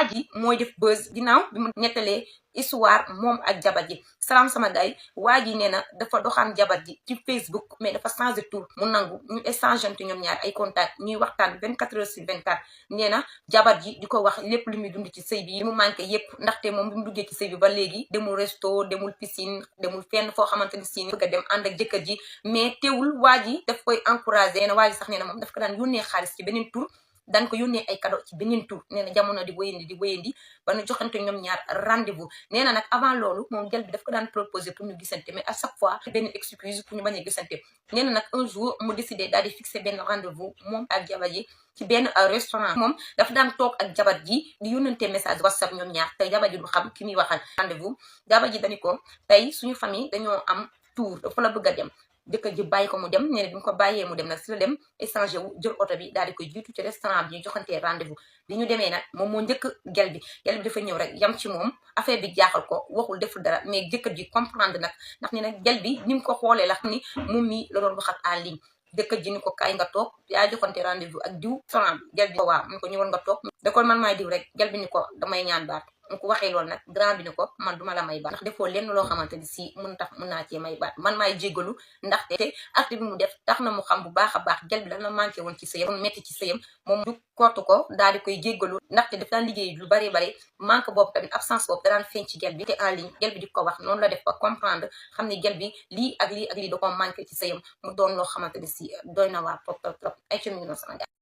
waa ji mooy def buzz ginnaaw bi mu nettalee histoire moom ak jabar ji salaam sama gay waa ji nee na dafa doxaan jabar ji ci Facebook mais dafa changé tour mu nangu ñu échangeante ñoom ñaar ay contact ñuy waxtaan 24 heures sur 24 nee na jabar ji di ko wax lépp lu muy dund ci sëy bi li mu manqué yépp ndaxte moom bi mu duggee ci sëy bi ba léegi demul resto demul piscine demul fenn foo xamante ni si bëgg a dem ànd ak jëkkër ji mais teewul waa ji daf koy encouragé nee na waa ji sax nee na moom daf ko daan yónnee xaalis ci beneen tour daan ko yónnee ay cadeau ci beneen tour nee na jamono di wéyandi ba nu joxante ñoom ñaar rendez-vous nee na nag avant loolu moom gel bi daf ko daan proposé pour ñu gisante mais à chaque fois benn excuse pour ñu bañ a gisante nee na nag un jour mu décidé daal di fixé benn rendez-vous moom ak jabar ji ci benn restaurant moom dafa daan toog ak jabar ji di yónnante message WhatsApp ñoom ñaar te jabar ji du xam ki muy waxal rendez-vous jabar ji dañu ko tey suñu famille dañoo am tour dafa la bëgg a dem jëkkër ji bàyyi ko mu dem nee na bi mu ko bàyyee mu dem nag si la dem échangé wu jël oto bi daal di koy jiitu ci restaurant bi ñu joxantee rendez-vous bi ñu demee nag moom moo njëkk gel bi dafa ñëw rek yam ci moom affaire bi jaaxal ko waxul deful dara mais jëkkër ji comprendre nag ndax ne nag gel bi ni mu ko xoolee la xam ni moom mi la doon waxat en ligne jëkkër ji ni ko kaay nga toog yaa joxante rendez-vous ak diw restaurant bi gel bi ko waaw mun ko ñëwoon nga toog da ko man maay diw rek gel bi ni ko damay ñaan baat mu ko waxee loolu nag grand bi ni ko man duma la may baat ndax defoo lenn loo xamante ni si mun naa cee may baat man maay jéggalu ndaxte te acte bi mu def tax na mu xam bu baax a baax gel bi lan la manqué woon ci sëyam metti ci sëyam moom du kottu ko daal di koy jéggalu ndaxte daf daan liggéey lu bari manque boobu tamit absence boobu da daan feeñ ci gel bi te en ligne gel bi di ko wax noonu la def ba comprendre xam ne gel bi lii ak lii da ko manqué ci sëyam mu doon loo xamante ni si doy na waa trop ay ci mi ngi noonu sama